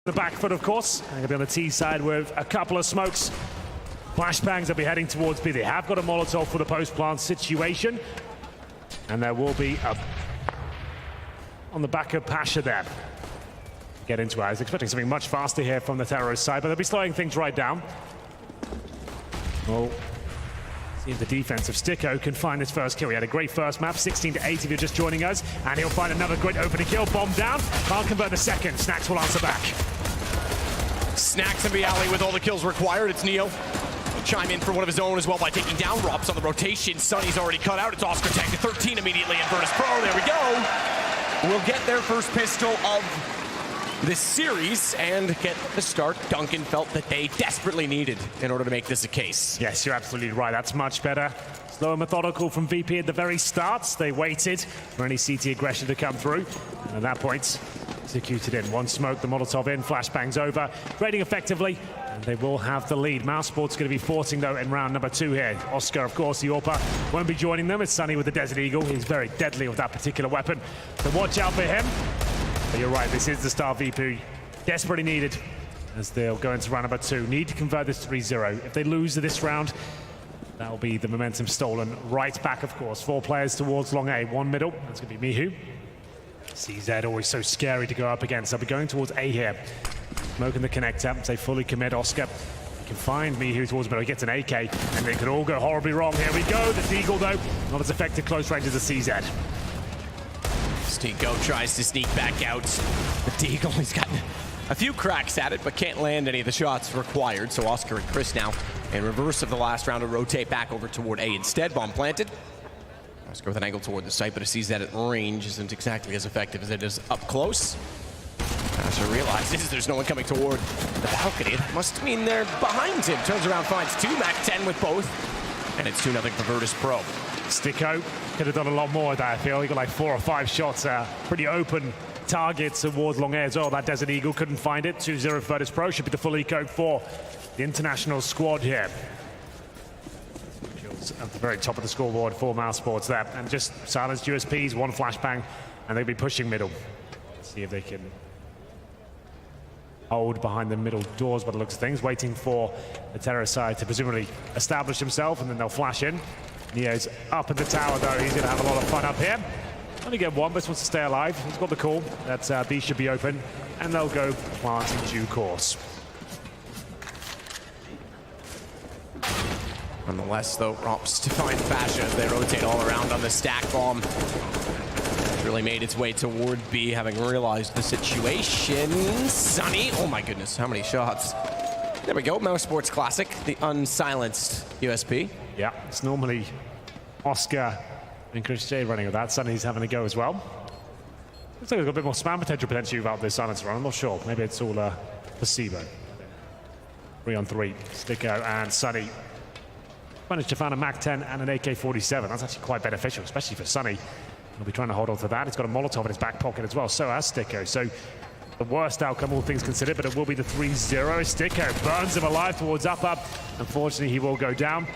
The back foot, of course. They're going to be on the T side with a couple of smokes. Flashbangs will be heading towards B. They have got a Molotov for the post-plant situation. And there will be a... on the back of Pasha there. Get into it. I was expecting something much faster here from the terrorist side, but they'll be slowing things right down. Well, see if the defensive Sticko can find his first kill. He had a great first map, 16 to 8 if you're just joining us, and he'll find another great opening kill. Bomb down, can't convert the second. Snacks will answer back. Snacks in the alley with all the kills required. It's Neo. He'll chime in for one of his own as well by taking down Rops on the rotation. Sunny's already cut out. It's Oscar tagged to 13 immediately, and Virtus Pro, there we go. Will get their first pistol of this series and get the start Duncan felt that they desperately needed in order to make this a case. Yes, you're absolutely right. That's much better. Slow and methodical from VP at the very start. They waited for any CT aggression to come through. And at that point, executed in. One smoke, the Molotov in, flashbangs over. Trading effectively, and they will have the lead. Mousesports going to be forcing, though, in round number 2 here. Oscar, of course, the AWPer, won't be joining them. It's Sunny with the Desert Eagle. He's very deadly with that particular weapon. So watch out for him. But you're right, this is the star VP. Desperately needed as they'll go into round number 2. Need to convert this 3-0. If they lose this round, that'll be the momentum stolen right back, of course. 4 players towards long A, 1 middle. That's going to be Mihu. CZ always so scary to go up against. They'll be going towards A here. Smoking the connector. They fully commit Oscar. You can find Mihu towards middle. He gets an AK, and they could all go horribly wrong. Here we go. The Deagle, though, not as effective close range as the CZ. Stinko tries to sneak back out. The Deagle, he's gotten a few cracks at it, but can't land any of the shots required. So Oscar and Chris now, in reverse of the last round, will rotate back over toward A instead. Bomb planted. Oscar with an angle toward the site, but it sees that at range isn't exactly as effective as it is up close. Pasha realizes there's no one coming toward the balcony. That must mean they're behind him. Turns around, finds 2, Mac 10 with both. And it's 2-0 for Virtus Pro. Sticko could have done a lot more with that, I feel. He got like 4 or 5 shots, pretty open targets towards long A as well. That Desert Eagle couldn't find it. 2-0 for Virtus Pro. Should be the full eco for the international squad here. At the very top of the scoreboard for Mousesports there. And just silenced USPs, 1 flashbang, and they'll be pushing middle. See if they can hold behind the middle doors by the looks of things, waiting for the terrorist side to presumably establish himself, and then they'll flash in. Neo's up at the tower, though. He's going to have a lot of fun up here. Only get 1, but wants to stay alive. He's got the call that B should be open, and they'll go plant in due course. Nonetheless, though, Rops to find Pasha as they rotate all around on the stack bomb. It's really made its way toward B, having realized the situation. Sunny, oh my goodness, how many shots? There we go, Mousesports Classic, the unsilenced USP. Yeah, it's normally Oscar and Chris J running with that. Sunny's having a go as well. Looks like there's got a bit more spam potential potentially without this silencer run. I'm not sure. Maybe it's all placebo. 3 on 3. Sticko and Sunny managed to find a Mac 10 and an AK-47. That's actually quite beneficial, especially for Sunny. He'll be trying to hold on to that. He's got a Molotov in his back pocket as well. So has Sticko. So the worst outcome, all things considered, but it will be the 3-0. Sticko burns him alive towards up. Unfortunately, he will go down.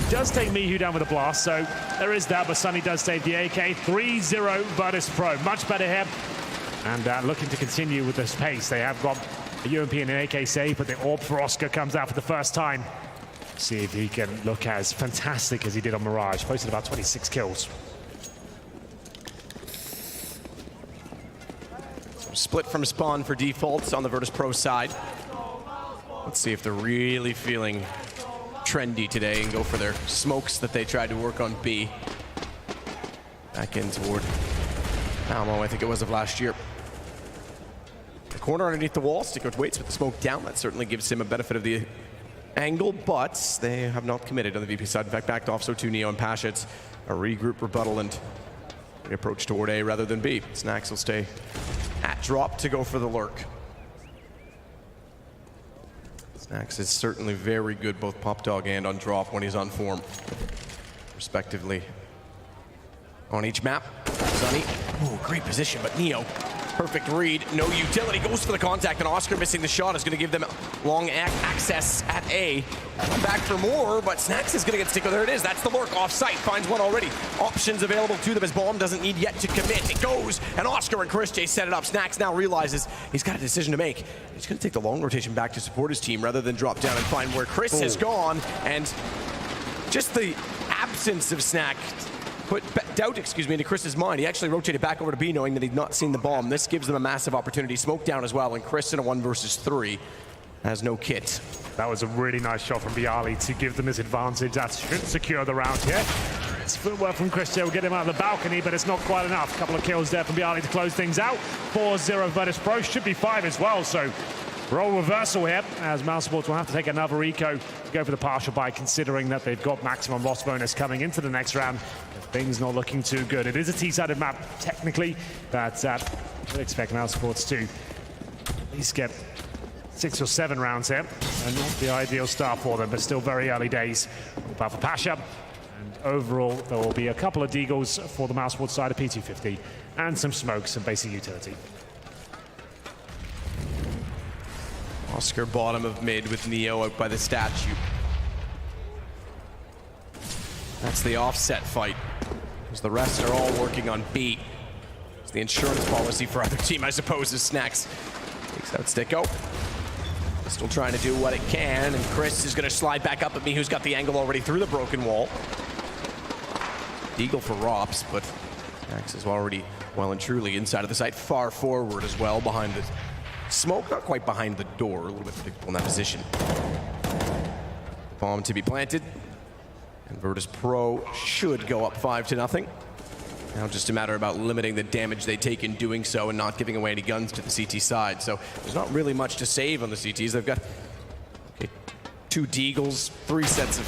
Does take Mihu down with a blast, so there is that, but Sunny does save the AK. 3-0 Virtus Pro, much better here. And looking to continue with this pace. They have got a European and AK save, but the AWP for Oscar comes out for the first time. See if he can look as fantastic as he did on Mirage. Posted about 26 kills. So split from spawn for defaults on the Virtus Pro side. Let's see if they're really feeling trendy today and go for their smokes that they tried to work on B. Back in toward Alamo, I think it was of last year. The corner underneath the wall, Sticko waits with the smoke down. That certainly gives him a benefit of the angle, but they have not committed on the VP side. In fact, backed off, so too Neo and Pasha. It's a regroup, rebuttal, and the approach toward A rather than B. Snacks will stay at drop to go for the lurk. Snacks is certainly very good, both pop dog and on drop when he's on form, respectively. On each map, Sunny, oh, great position, but Neo Perfect read, no utility, goes for the contact, and Oscar missing the shot is going to give them long access at A. Come back for more, but Snacks is going to get stick. There it is, that's the lurk, off-site, finds one already. Options available to them as Bomb doesn't need yet to commit. It goes, and Oscar and Chris J set it up. Snacks now realizes he's got a decision to make. He's going to take the long rotation back to support his team rather than drop down and find where Chris has gone, and just the absence of Snack put doubt, into Chris's mind. He actually rotated back over to B knowing that he'd not seen the bomb. This gives them a massive opportunity. Smoke down as well, and Chris in a 1 versus 3 has no kit. That was a really nice shot from Bialy to give them his advantage. That should secure the round here. It's footwork from Chris J will get him out of the balcony, but it's not quite enough. A couple of kills there from Bialy to close things out. 4-0 Virtus Pro, should be 5 as well, so role reversal here, as Mousesports will have to take another eco to go for the partial buy, considering that they've got maximum loss bonus coming into the next round. Things not looking too good. It is a T-sided map, technically, but I would expect Mousesports to at least get 6 or 7 rounds here, and not the ideal start for them, but still very early days. But for Pasha, and overall, there will be a couple of deagles for the Mousesports side of P250, and some smokes and basic utility. Oscar bottom of mid with Neo out by the statue. That's the offset fight, because the rest are all working on B. It's the insurance policy for either team, I suppose, is Snacks. Takes out Sticko. Still trying to do what it can, and Chris is going to slide back up at me, who's got the angle already through the broken wall. Eagle for Rops, but Snacks is already well and truly inside of the site, far forward as well, behind the smoke, not quite behind the door, a little bit predictable in that position. Bomb to be planted. And Virtus Pro should go up 5-0. Now just a matter about limiting the damage they take in doing so and not giving away any guns to the CT side. So there's not really much to save on the CTs. They've got 2 deagles, 3 sets of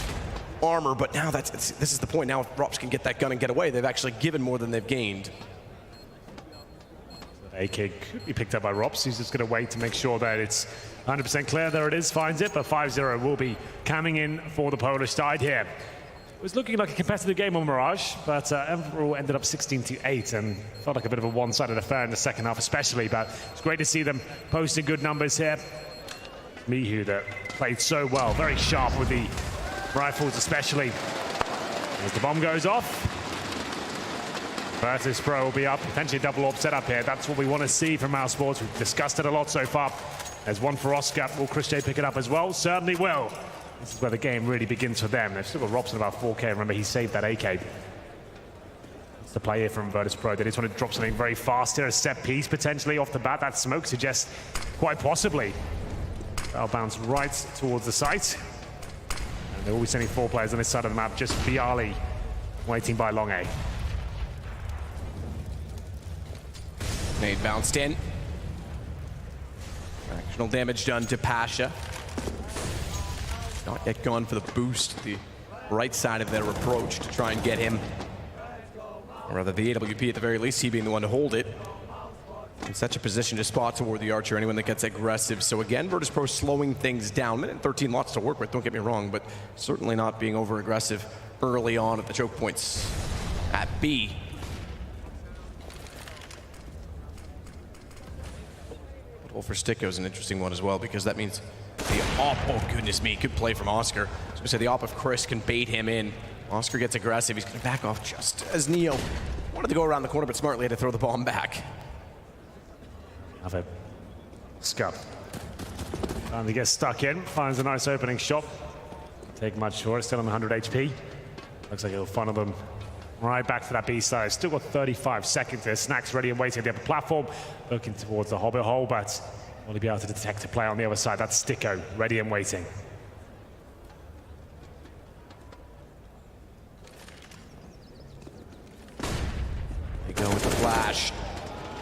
armor, but now this is the point. Now if Rops can get that gun and get away, they've actually given more than they've gained. AK could be picked up by Rops. He's just going to wait to make sure that it's 100% clear. There it is, finds it, but 5-0 will be coming in for the Polish side here. It was looking like a competitive game on Mirage, but overall ended up 16-8 and felt like a bit of a one-sided affair in the second half especially, but it's great to see them posting good numbers here. Mihu that played so well, very sharp with the rifles especially. As the bomb goes off, Virtus Pro will be up, potentially a double AWP setup here. That's what we want to see from Mousesports. We've discussed it a lot so far. There's one for Oscar. Will Chris J pick it up as well? Certainly will. This is where the game really begins for them. They've still got Robson about 4K. Remember, he saved that AK. It's the play here from Virtus Pro. They just want to drop something very fast here. A set piece potentially off the bat. That smoke suggests quite possibly that'll bounce right towards the site. And they're always sending 4 players on this side of the map. Just Bialy waiting by long A. Nade bounced in. Fractional damage done to Pasha. Not yet gone for the boost, the right side of their approach to try and get him, or rather the AWP at the very least, he being the one to hold it. In such a position to spot toward the archer, anyone that gets aggressive. So again, Virtus Pro slowing things down. Minute 13, lots to work with, don't get me wrong, but certainly not being over aggressive early on at the choke points at B. Well, for Sticko is an interesting one as well, because that means the op, oh goodness me, good play from Oscar. I was going to say the op of Chris can bait him in. Oscar gets aggressive, he's going to back off just as Neo wanted to go around the corner, but smartly had to throw the bomb back. Have it. Scup. And he gets stuck in, finds a nice opening shot. Take much for it, still on 100 HP. Looks like he'll funnel them right back to that B side. Still got 35 seconds there. Snacks ready and waiting at the upper platform, looking towards the hobbit hole, but will he be able to detect a play on the other side? That's Sticko, ready and waiting. They go with the flash.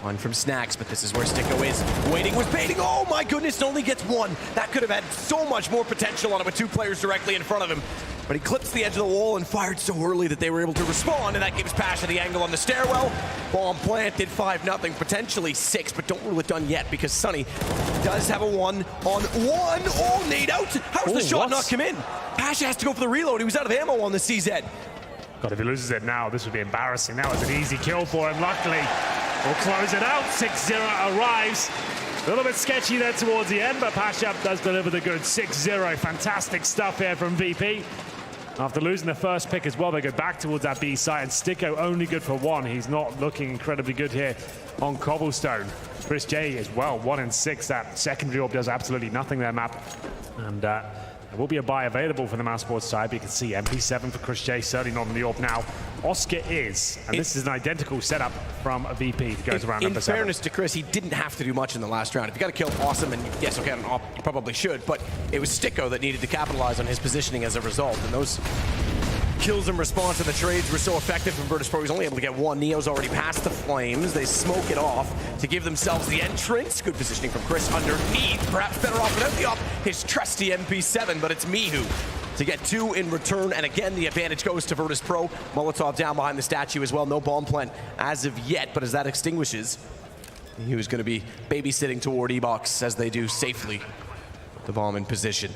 One from Snacks, but this is where Sticko is. Waiting was baiting. Oh my goodness, only gets one. That could have had so much more potential on it with 2 players directly in front of him. But he clips the edge of the wall and fired so early that they were able to respond, and that gives Pasha the angle on the stairwell. Bomb planted, 5-0, potentially 6, but don't rule it done yet because Sunny does have a 1-on-1. Oh, nade out. How's the shot not come in? Pasha has to go for the reload. He was out of ammo on the CZ. God, if he loses it now, this would be embarrassing. That was an easy kill for him. Luckily, will close it out. 6-0 arrives. A little bit sketchy there towards the end, but Pashup does deliver the goods. 6-0. Fantastic stuff here from VP. After losing the first pick as well, they go back towards that B site, and Sticko only good for 1. He's not looking incredibly good here on Cobblestone. Chris J as well, 1 and 6. That secondary orb does absolutely nothing there, map. And there will be a buy available for the Mousesports side, but you can see MP7 for Chris J, certainly not on the orb now. Oscar is, and this is an identical setup from a VP that goes around number 7. In fairness to Chris, he didn't have to do much in the last round. If you got to kill Awesome, and yes, okay, on op, you probably should, but it was Sticko that needed to capitalize on his positioning as a result, and those kills in response to the trades were so effective from Virtus.pro. He's only able to get 1. Neo's already past the flames. They smoke it off to give themselves the entrance. Good positioning from Chris underneath. Perhaps better off without the op. His trusty MP7, but it's Mihu to get 2 in return. And again, the advantage goes to Virtus.pro. Molotov down behind the statue as well. No bomb plant as of yet, but as that extinguishes, Mihu's going to be babysitting toward E-Box as they do safely. The bomb in position.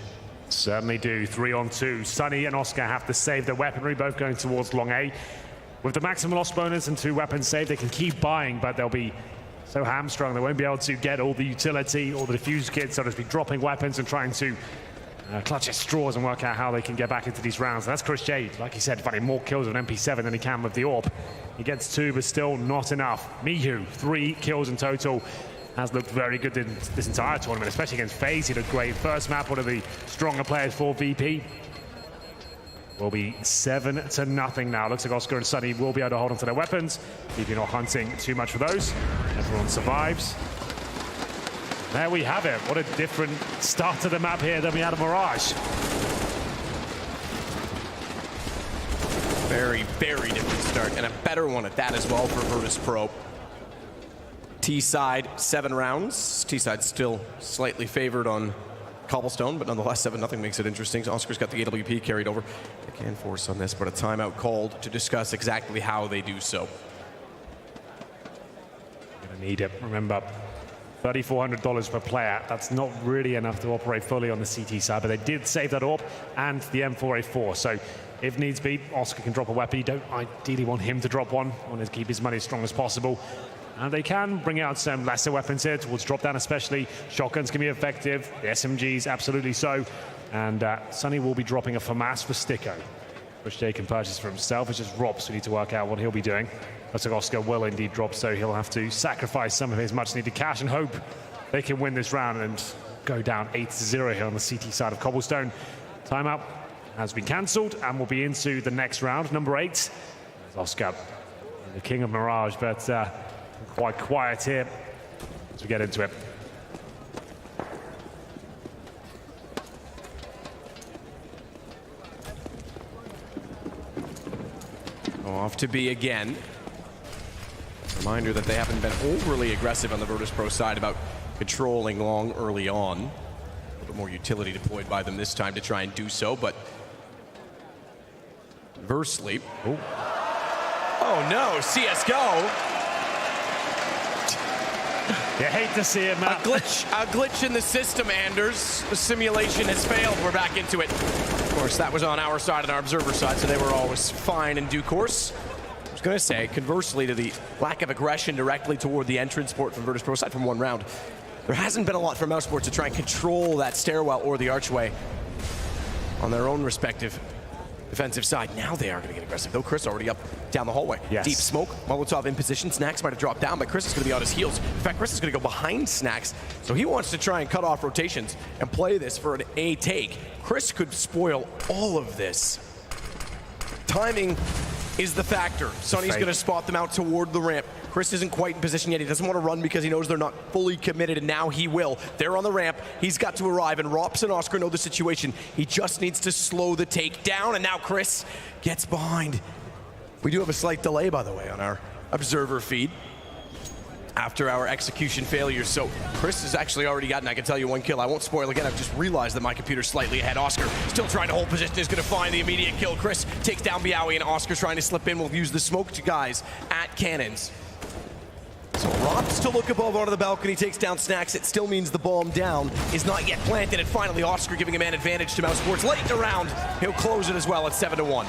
Certainly do. 3-on-2. Sunny and Oscar have to save their weaponry, both going towards long A. With the maximum loss bonus and 2 weapons saved, they can keep buying, but they'll be so hamstrung they won't be able to get all the utility, all the defuse kits. They'll just be dropping weapons and trying to clutch at straws and work out how they can get back into these rounds. That's Chris J, like he said, finding more kills with an MP7 than he can with the AWP. He gets 2, but still not enough. Mihu, 3 kills in total. Has looked very good in this entire tournament, especially against FaZe. He looked great. First map, one of the stronger players for VP. Will be 7-0 now. Looks like Oscar and Sunny will be able to hold on to their weapons. VP not hunting too much for those. Everyone survives. There we have it. What a different start to the map here than we had at Mirage. Very, very different start, and a better one at that as well for Virtus.pro. T-side, 7 rounds. T-side still slightly favored on Cobblestone, but nonetheless 7-0 makes it interesting. So Oscar's got the AWP carried over. They can force on this, but a timeout called to discuss exactly how they do so. Gonna need it. Remember, $3,400 per player. That's not really enough to operate fully on the CT side, but they did save that AWP and the M4A4. So if needs be, Oscar can drop a weapon. You don't ideally want him to drop one. You want to keep his money as strong as possible. And they can bring out some lesser weapons here towards drop down especially. Shotguns can be effective. The SMGs, absolutely so. And Sunny will be dropping a FAMAS for Sticko, which Jay can purchase for himself. It's just Rob, so we need to work out what he'll be doing. Looks like Oscar will indeed drop, so he'll have to sacrifice some of his much needed cash and hope they can win this round and go down 8-0 here on the CT side of Cobblestone. Timeout has been cancelled and we'll be into the next round, number 8. There's Oscar, the king of Mirage, but quite quiet here as we get into it. Off to B again. Reminder that they haven't been overly aggressive on the Virtus.pro side about controlling long early on. A little bit more utility deployed by them this time to try and do so, but conversely. Oh no, CSGO. You hate to see it, Matt. A glitch in the system, Anders. The simulation has failed. We're back into it. Of course, that was on our side and our observer side, so they were always fine in due course. I was going to say, conversely to the lack of aggression directly toward the entrance port from Virtus.pro side from 1 round, there hasn't been a lot from Mousesports to try and control that stairwell or the archway on their own respective defensive side. Now they are going to get aggressive, though. Chris already up down the hallway. Yes. Deep smoke, Molotov in position. Snacks might have dropped down, but Chris is going to be on his heels. In fact, Chris is going to go behind Snacks, so he wants to try and cut off rotations and play this for an A take. Chris could spoil all of this. Timing is the factor. Sunny's going to spot them out toward the ramp. Chris isn't quite in position yet. He doesn't want to run because he knows they're not fully committed, and now he will. They're on the ramp. He's got to arrive, and Rops and Oscar know the situation. He just needs to slow the take down, and now Chris gets behind. We do have a slight delay, by the way, on our observer feed after our execution failures. So Chris has actually already gotten, I can tell you, 1 kill. I won't spoil again. I've just realized that my computer's slightly ahead. Oscar still trying to hold position, is going to find the immediate kill. Chris takes down Biawi, and Oscar trying to slip in. We'll use the smoke to guys at cannons. So Rob's to look above onto the balcony, takes down Snacks. It still means the bomb down is not yet planted, and finally Oscar giving a man advantage to Mousesports late in the round. He'll close it as well at 7-1.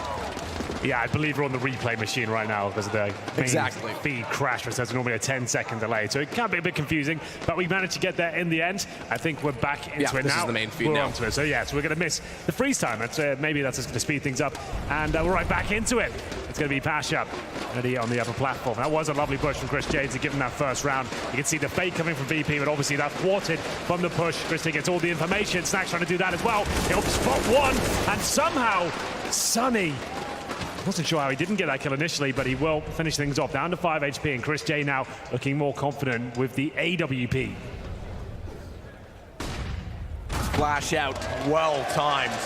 Yeah, I believe we're on the replay machine right now because of the main feed crash, which has normally a 10-second delay. So it can be a bit confusing, but we managed to get there in the end. I think we're back into it now. This is the main feed now. Onto it. So yeah, so we're going to miss the freeze time. Maybe that's just going to speed things up. And we're right back into it. It's going to be Pasha ready on the upper platform. That was a lovely push from Chris J to give him that first round. You can see the fake coming from VP, but obviously that's thwarted from the push. Chris J gets all the information. Snack's trying to do that as well. He'll spot one, and somehow Sunny, wasn't sure how he didn't get that kill initially, but he will finish things off. Down to 5 HP, and Chris J now looking more confident with the AWP. Flash out, well timed.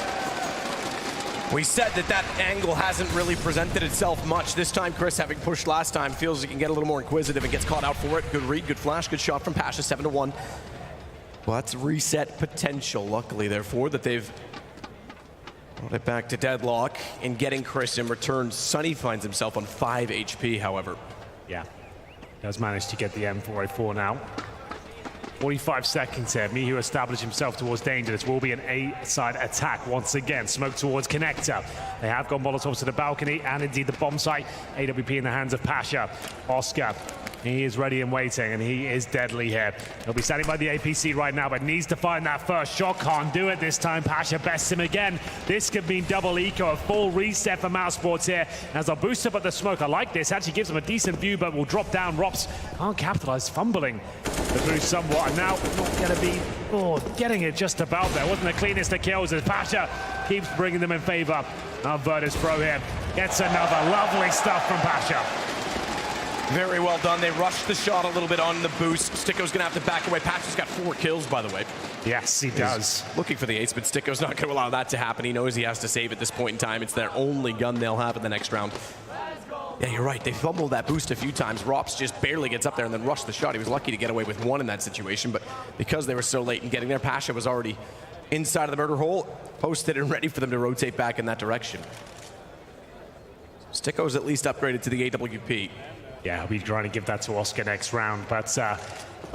We said that angle hasn't really presented itself much. This time, Chris, having pushed last time, feels he can get a little more inquisitive and gets caught out for it. Good read, good flash, good shot from Pasha, 7-1. Well, that's reset potential, luckily, therefore, that they've brought it back to deadlock and getting Chris in return. Sunny finds himself on 5 HP, however. Yeah, does manage to get the M4A4 now. 45 seconds here. Mihu established himself towards danger. This will be an A-side attack once again. Smoke towards Connector. They have gone Molotovs to the balcony and indeed the bomb site. AWP in the hands of Pasha. Oscar, he is ready and waiting, and he is deadly here. He'll be standing by the APC right now, but needs to find that first shot. Can't do it this time. Pasha bests him again. This could mean double eco, a full reset for Mousesports here. As they'll boost up at the smoke. I like this. Actually gives him a decent view, but will drop down. Rops can't capitalize, fumbling the boost somewhat, and now not going to be getting it just about there. Wasn't the cleanest of kills as Pasha keeps bringing them in favor of Virtus Pro here. Gets another lovely stuff from Pasha. Very well done. They rushed the shot a little bit on the boost. Sticko's going to have to back away. Pasha's got 4 kills, by the way. Yes, he does. Looking for the ace, but Sticko's not going to allow that to happen. He knows he has to save at this point in time. It's their only gun they'll have in the next round. Yeah, you're right. They fumbled that boost a few times. Rops just barely gets up there and then rushed the shot. He was lucky to get away with 1 in that situation, but because they were so late in getting there, Pasha was already inside of the murder hole, posted and ready for them to rotate back in that direction. Sticko's at least upgraded to the AWP. Yeah, he'll be trying to give that to Oscar next round, but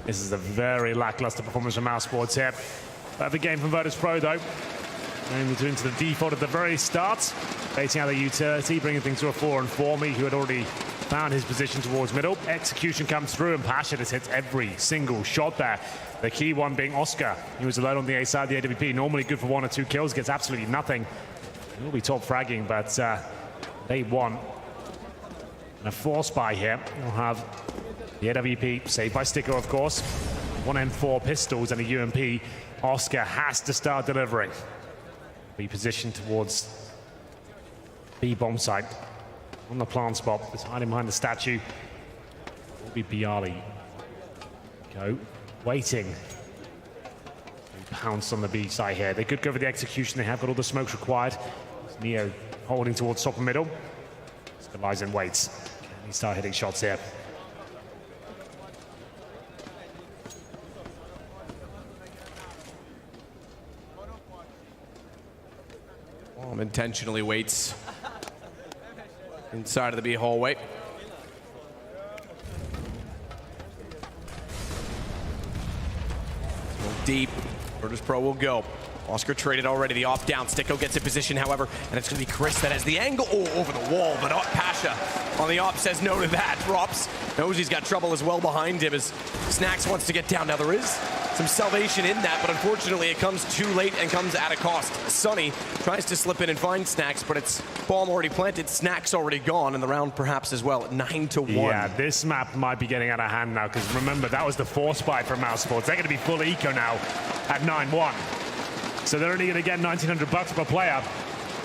this is a very lackluster performance from Mousesports here. The game from Virtus Pro, though. And into the default at the very start, baiting out the utility, bringing things to a 4-4. Me, who had already found his position towards middle. Execution comes through, and Pasha just hits every single shot there. The key one being Oscar. He was alone on the A side of the AWP, normally good for 1 or 2 kills, gets absolutely nothing. He'll be top fragging, but they won. And a force buy here. We'll have the AWP saved by Sticko, of course. 1 M4 pistols and a UMP. Oscar has to start delivering. Be positioned towards B bomb site on the plant spot. It's hiding behind the statue. Will be Bialy. Go waiting. Pounce on the B side here. They could go for the execution. They have got all the smokes required. Neo holding towards top and middle. Oscar lies and waits. Can he start hitting shots here? Intentionally waits inside of the B hallway. Deep. Virtus Pro will go. Oscar traded already. The off down. Sticko gets in position, however, and it's going to be Chris that has the angle. Oh, over the wall, but Pasha on the op says no to that. Rops knows he's got trouble as well behind him as Snacks wants to get down. Now there is some salvation in that, but unfortunately it comes too late and comes at a cost. Sunny tries to slip in and find Snacks, but it's bomb already planted. Snacks already gone, and the round perhaps as well at 9-1. Yeah, this map might be getting out of hand now, because remember, that was the force buy from Mousesports. They're going to be full eco now at 9-1. So they're only going to get 1,900 bucks per player.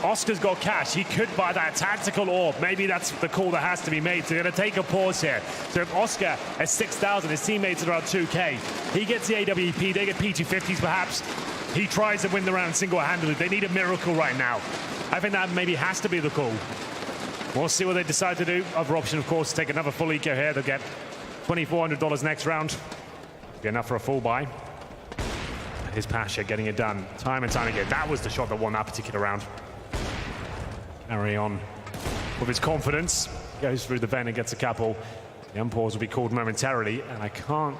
Oscar's got cash. He could buy that tactical orb. Maybe that's the call that has to be made. So they're going to take a pause here. So if Oscar at 6,000, his teammates are around 2K, he gets the AWP, they get P250s perhaps. He tries to win the round single-handedly. They need a miracle right now. I think that maybe has to be the call. We'll see what they decide to do. Other option, of course, take another full eco here. They'll get $2,400 next round. Be enough for a full buy. Here's Pasha getting it done time and time again. That was the shot that won that particular round. Carry on with his confidence. Goes through the vent and gets a couple. The unpause will be called momentarily, and I can't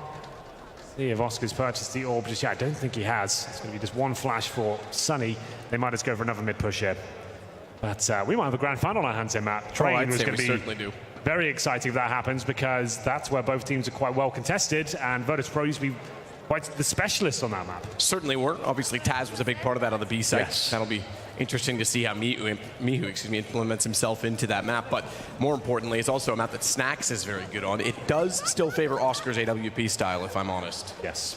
see if Oscar's purchased the orb just yet. I don't think he has. It's going to be just one flash for Sunny. They might just go for another mid push here. But we might have a grand final on our hands here, Matt. Train was going to be certainly do. very exciting if that happens, because that's where both teams are quite well contested, and Virtus Pro used to be quite the specialists on that map. Certainly were. Obviously, Taz was a big part of that on the B side. Yes. That'll be interesting to see how Mihu implements himself into that map. But more importantly, it's also a map that Snax is very good on. It does still favor Oscar's AWP style, if I'm honest. Yes,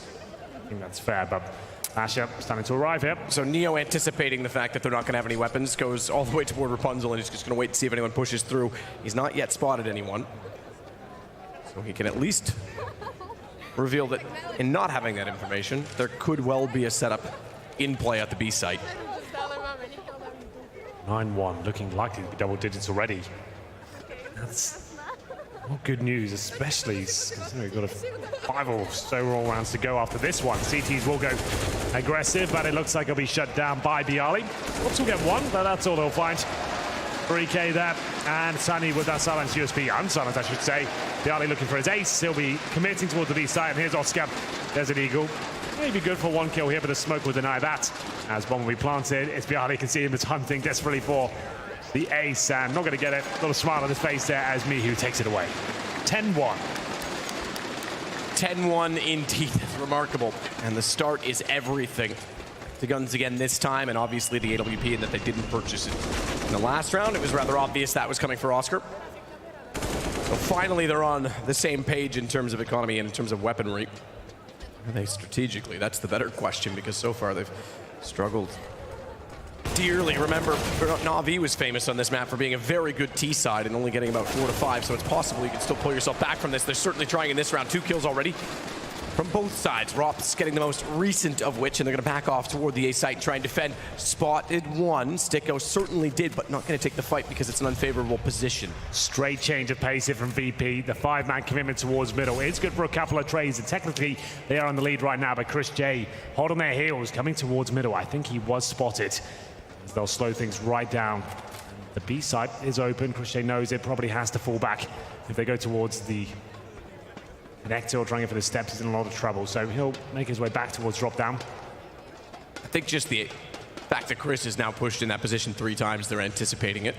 I think that's fair, but Asher starting to arrive here. So Neo, anticipating the fact that they're not going to have any weapons, goes all the way toward Rapunzel and he's just going to wait to see if anyone pushes through. He's not yet spotted anyone. So he can at least reveal that in not having that information, there could well be a setup in play at the B site. 9-1, looking likely to be double digits already. That's not good news, especially considering we've got 5 or so roll rounds to go after this one. CTs will go aggressive, but it looks like it'll be shut down by Bialy. Oops, will get 1, but that's all they'll find. 3K that, and Sunny with that silence USP, unsilenced I should say. Bialy looking for his ace, he'll be committing towards the B side, and here's Oscar. There's an eagle. Maybe good for 1 kill here, but the smoke will deny that. As bomb will be planted, it's Bialy, can see him as hunting desperately for the ace, and not going to get it. Little smile on his face there as Mihu takes it away. 10-1. 10-1 indeed, that's remarkable. And the start is everything. The guns again this time, and obviously the AWP, and that they didn't purchase it in the last round. It was rather obvious that was coming for Oscar. So finally they're on the same page in terms of economy and in terms of weaponry. Are they strategically? That's the better question, because so far they've struggled dearly. Remember, Na'Vi was famous on this map for being a very good T side and only getting about 4 to 5, so it's possible you can still pull yourself back from this. They're certainly trying in this round. 2 kills already from both sides. Rops getting the most recent of which, and they're going to back off toward the A site and try and defend. Spotted 1. Sticko certainly did, but not going to take the fight because it's an unfavorable position. Straight change of pace here from VP. The 5-man commitment towards middle. It's good for a couple of trades, and technically they are on the lead right now, but Chris J holding their heels, coming towards middle. I think he was spotted. As they'll slow things right down. The B side is open. Chris J knows it, probably has to fall back. If they go towards the connector or trying for the steps, he's in a lot of trouble. So he'll make his way back towards drop down. I think just the fact that Chris is now pushed in that position 3 times, they're anticipating it.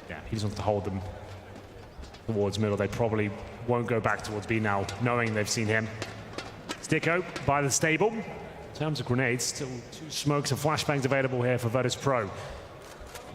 Yeah, he just wants to hold them towards middle. They probably won't go back towards B now, knowing they've seen him. Sticko by the stable. In terms of grenades, still 2 smokes and flashbangs available here for Virtus Pro.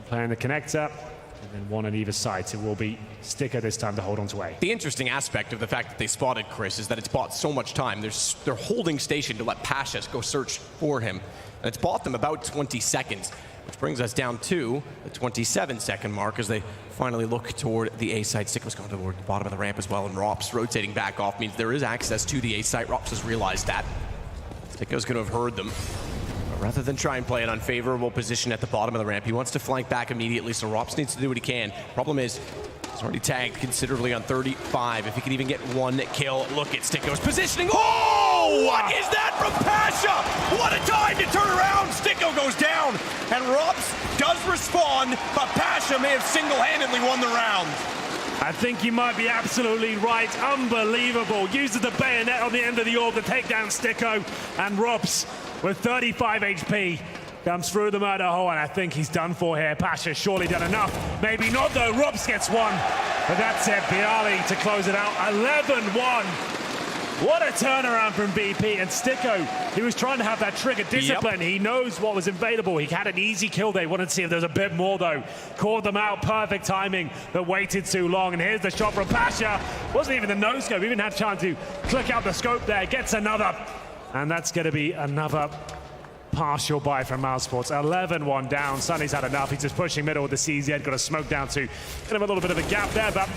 Playing the connector, and then 1 on either side. So it will be Sticko this time to hold on to A. The interesting aspect of the fact that they spotted Chris is that it's bought so much time. They're holding station to let Pasha go search for him. And it's bought them about 20 seconds, which brings us down to the 27-second mark as they finally look toward the A site. Sticko's going toward the bottom of the ramp as well, and Rops rotating back off means there is access to the A site. Rops has realized that. Sticko's going to have heard them. But rather than try and play an unfavorable position at the bottom of the ramp, he wants to flank back immediately, so Rops needs to do what he can. Problem is, he's already tagged considerably on 35. If he can even get 1 kill, look at Sticko's positioning. Oh! What is that from Pasha? What a time to turn around! Sticko goes down, and Rops does respawn, but Pasha may have single-handedly won the round. I think you might be absolutely right. Unbelievable. Uses the bayonet on the end of the orb to take down Sticko, and Robs with 35 HP comes through the murder hole, and I think he's done for here. Pasha's surely done enough. Maybe not though. Robs gets 1, but that's it. Bialy to close it out. 11-1. What a turnaround from BP, and Sticko, he was trying to have that trigger discipline. Yep. He knows what was available. He had an easy kill. They wanted to see if there was a bit more though. Called them out, perfect timing, but waited too long. And here's the shot from Pasha. Wasn't even the no-scope, even had time to click out the scope there. Gets another, and that's gonna be another partial buy from Mousesports. 11-1 down. Sunny's had enough. He's just pushing middle with the CZ. Got a smoke down to kind of a little bit of a gap there, but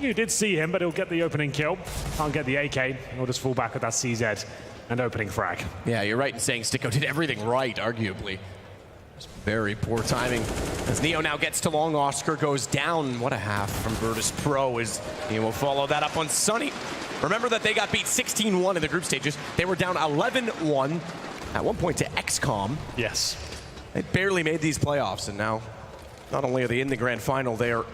you did see him, but he'll get the opening kill. Can't get the AK. He'll just fall back with that CZ and opening frag. Yeah, you're right in saying Sticko did everything right, arguably. Just very poor timing. As Neo now gets to long, Oscar goes down. What a half from Virtus Pro as he will follow that up on Sunny. Remember that they got beat 16-1 in the group stages. They were down 11-1 at one point to XCOM. Yes. They barely made these playoffs, and now not only are they in the grand final, they are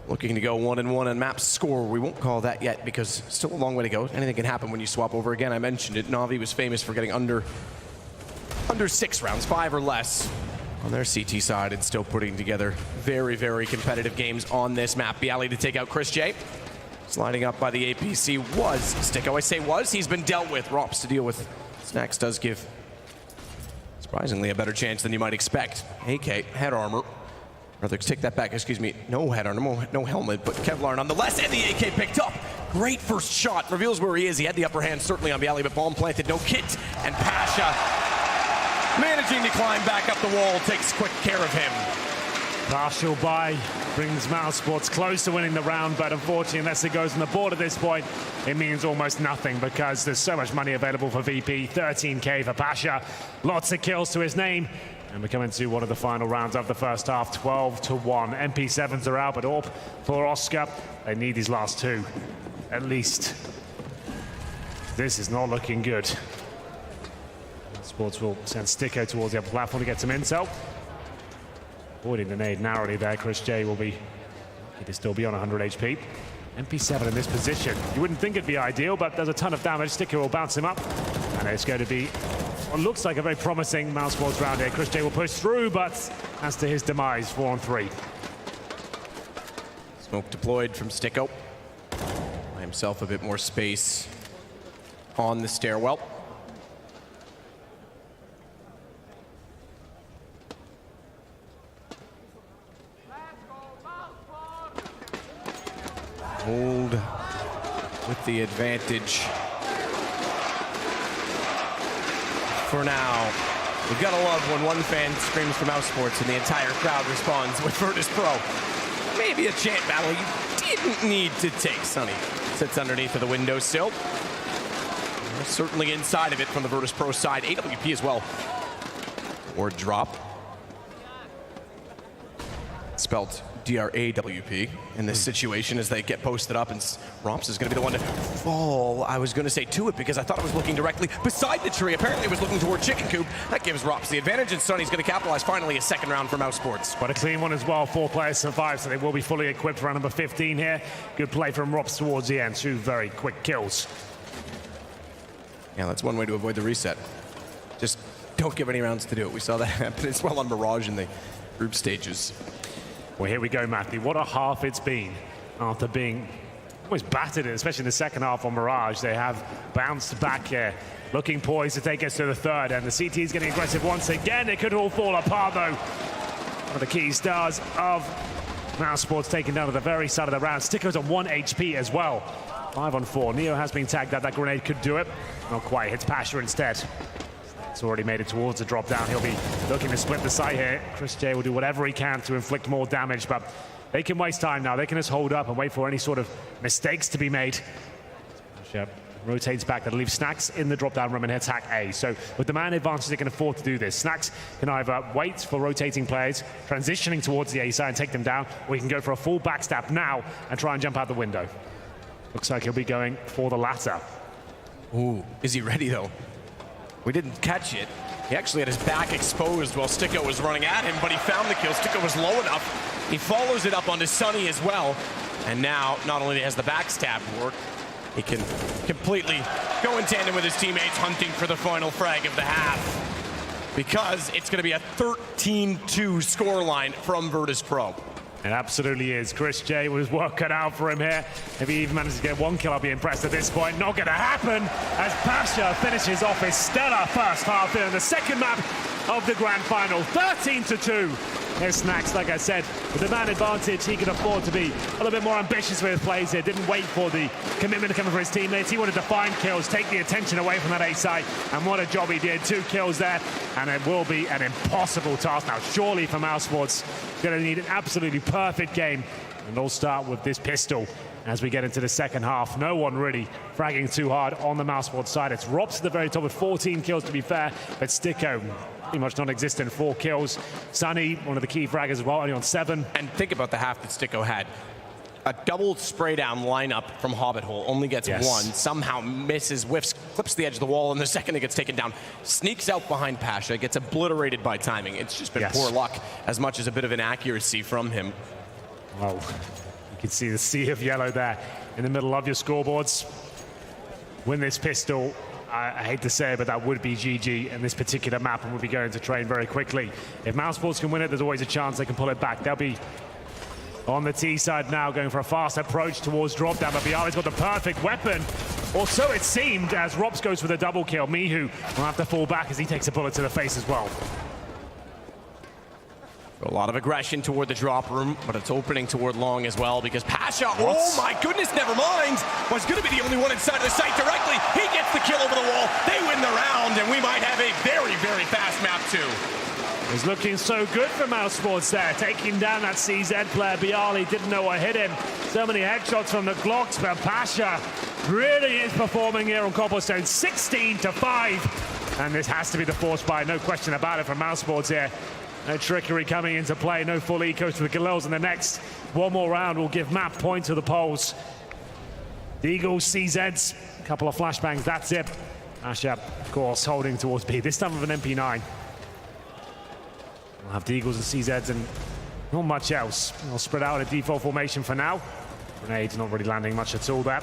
looking to go 1-1 on map score. We won't call that yet because still a long way to go. Anything can happen when you swap over again. I mentioned it. Na'Vi was famous for getting under 6 rounds, 5 or less. on their CT side and still putting together very, very competitive games on this map. Bialy to take out Chris J. Sliding up by the APC was Sticko. I say was, he's been dealt with. Rops to deal with. Snacks does give surprisingly a better chance than you might expect. AK, head armor. Rather, take that back, excuse me. No head armor, no helmet, but Kevlar nonetheless, and the AK picked up. Great first shot, reveals where he is. He had the upper hand certainly on Bialy, but bomb planted, no kit. And Pasha, managing to climb back up the wall, takes quick care of him. Partial buy brings Mousesports close to winning the round, but unfortunately, unless it goes on the board at this point, it means almost nothing because there's so much money available for VP. 13K for Pasha, lots of kills to his name. And we're coming to one of the final rounds of the first half, 12-1. MP7s are out, but AWP for Oscar. They need these last two, at least. This is not looking good. Sports will send Sticko towards the upper platform to get some intel. Avoiding the nade narrowly there. Chris J will be lucky to still be on 100 HP. MP7 in this position. You wouldn't think it'd be ideal, but there's a ton of damage. Sticko will bounce him up. And it's going to be what looks like a very promising Mousesports round here. Chris J will push through, but as to his demise, 4-on-3. Smoke deployed from Sticko. Buy himself a bit more space on the stairwell. Hold with the advantage for now. We've got to love when one fan screams for Mousesports and the entire crowd responds with Virtus Pro. Maybe a chant battle you didn't need to take. Sunny sits underneath of the windowsill. Certainly inside of it from the Virtus Pro side. AWP as well. Or drop. Spelt DRAWP in this situation as they get posted up, and Romps is going to be the one to fall. I was going to say to it because I thought it was looking directly beside the tree. Apparently it was looking toward Chicken Coop. That gives Romps the advantage, and Sonny's going to capitalize finally a second round for Mousesports. But a clean one as well. 4 players survive, so they will be fully equipped for round number 15 here. Good play from Romps towards the end. 2 very quick kills. Yeah, that's one way to avoid the reset. Just don't give any rounds to do it. We saw that happen as well on Mirage in the group stages. Well, here we go, Matthew. What a half it's been after being almost battered, especially in the second half on Mirage. They have bounced back here, looking poised to take us to the third, and the CT is getting aggressive once again. It could all fall apart, though. One of the key stars of Mousesports taken down at the very start of the round. Sticko's on 1 HP as well. 5-on-4. Neo has been tagged out. That grenade could do it. Not quite. Hits Pasha instead. It's already made it towards the drop down. He'll be looking to split the site here. Chris J will do whatever he can to inflict more damage, but they can waste time now. They can just hold up and wait for any sort of mistakes to be made. Pasha rotates back. That'll leave Snacks in the drop down room and attack A. So with the man advantage, they can afford to do this. Snacks can either wait for rotating players, transitioning towards the A side and take them down, or he can go for a full backstab now and try and jump out the window. Looks like he'll be going for the latter. Ooh, is he ready though? We didn't catch it. He actually had his back exposed while Sticko was running at him, but he found the kill. Sticko was low enough. He follows it up onto Sunny as well. And now, not only has the backstab work, he can completely go in tandem with his teammates hunting for the final frag of the half. Because it's going to be a 13-2 scoreline from Virtus Pro. It absolutely is. Chris J was work cut out for him here. If he even manages to get 1 kill, I'll be impressed at this point. Not going to happen as Pasha finishes off his stellar first half here in the second map of the grand final. 13-2. Here's Snacks, like I said, with the man advantage, he can afford to be a little bit more ambitious with his plays here. Didn't wait for the commitment to come from his teammates. He wanted to find kills, take the attention away from that A side, and what a job he did. 2 kills there, and it will be an impossible task now. Surely for Mousesports, going to need an absolutely perfect game, and they'll start with this pistol as we get into the second half. No one really fragging too hard on the Mousesports side. It's Rops at the very top with 14 kills to be fair, but Sticko pretty much non-existent, 4 kills. Sunny, one of the key fraggers as well, only on 7. And think about the half that Sticko had. A double spray down lineup from Hobbit Hole, only gets 1, somehow misses, whiffs, clips the edge of the wall, and the second it gets taken down, sneaks out behind Pasha, gets obliterated by timing. It's just been poor luck as much as a bit of inaccuracy from him. Well, you can see the sea of yellow there in the middle of your scoreboards. Win this pistol, I hate to say it, but that would be GG in this particular map and would be going to train very quickly. If Mousesports can win it, there's always a chance they can pull it back. They'll be on the T side now, going for a fast approach towards drop down, but Bialy's got the perfect weapon, or so it seemed, as Robs goes for the double kill. Mihu will have to fall back as he takes a bullet to the face as well. A lot of aggression toward the drop room, but it's opening toward long as well because Pasha, oh my goodness, never mind, was going to be the only one inside of the site directly. He gets the kill over the wall. They win the round, and we might have a very, very fast map too. It's looking so good for Mousesports there, taking down that CZ player. Bialy didn't know what hit him. So many headshots from the Glocks, but Pasha really is performing here on Cobblestone. 16-5, and this has to be the force buy, no question about it, from Mousesports here. No trickery coming into play, no full eco to the Galils in the next. One more round will give map point to the Poles. The Eagles, CZs, a couple of flashbangs, that's it. Pasha, of course, holding towards B, this time with an MP9. We'll have the Eagles and CZs and not much else. They'll spread out in a default formation for now. Grenades not really landing much at all there.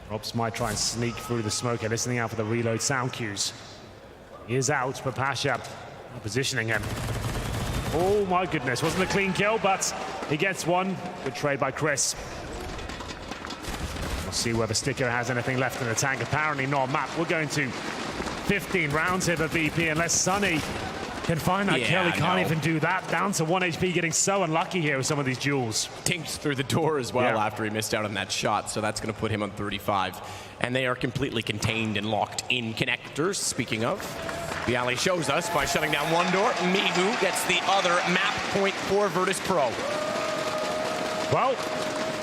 Robs might try and sneak through the smoke here, listening out for the reload sound cues. He is out, but Pasha positioning him. Oh my goodness, wasn't a clean kill, but he gets one. Good trade by Chris. We'll see whether Sticker has anything left in the tank. Apparently not. Map, we're going to 15 rounds here for VP unless Sunny can find that kill. He can't even do that. Down to 1 HP, getting so unlucky here with some of these duels. Tinked through the door as well after he missed out on that shot, so that's going to put him on 35. And they are completely contained and locked in connectors. Speaking of, Bialy shows us by shutting down one door. Mihu gets the other map point for Virtus Pro. Well,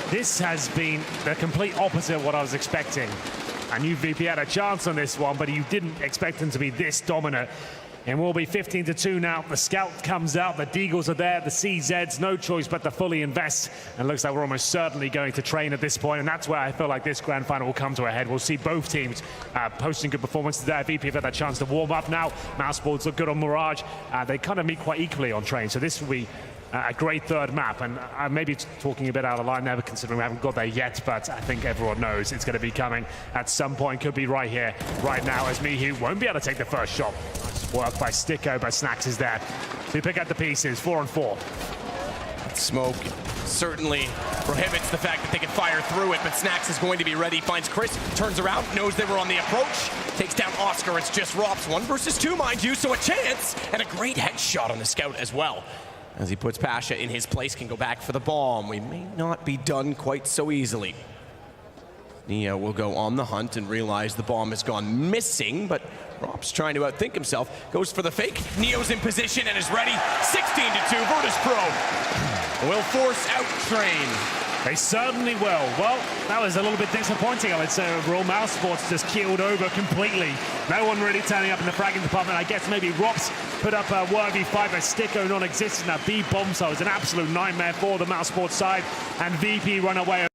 this has been the complete opposite of what I was expecting. I knew VP had a chance on this one, but you didn't expect him to be this dominant. And we'll be 15-2 now. The scout comes out, the Deagles are there, the CZs, no choice but to fully invest. And looks like we're almost certainly going to train at this point, and that's where I feel like this grand final will come to a head. We'll see both teams posting good performances there. VP have had that chance to warm up now. Mousesports look good on Mirage. They kind of meet quite equally on train, so this will be a great third map, and I may be talking a bit out of line there considering we haven't got there yet, but I think everyone knows it's going to be coming at some point. Could be right here, right now, as Mihu won't be able to take the first shot. Nice work by Sticko, but Snacks is there to pick up the pieces. 4-on-4. Smoke certainly prohibits the fact that they can fire through it, but Snacks is going to be ready. Finds Chris, turns around, knows they were on the approach, takes down Oscar. It's just Rops, 1 versus 2, mind you, so a chance, and a great headshot on the scout as well. As he puts Pasha in his place, can go back for the bomb. We may not be done quite so easily. Neo will go on the hunt and realize the bomb has gone missing, but Rob's trying to outthink himself. Goes for the fake. Neo's in position and is ready. 16-2, Virtus Pro will force out Train. They certainly will. Well, that was a little bit disappointing, I would say, overall. Mousesports just keeled over completely. No one really turning up in the fragging department. I guess maybe Rops put up a 1v5, but Sticko non-existent. That B bomb, so it was an absolute nightmare for the Mousesports side, and VP run away.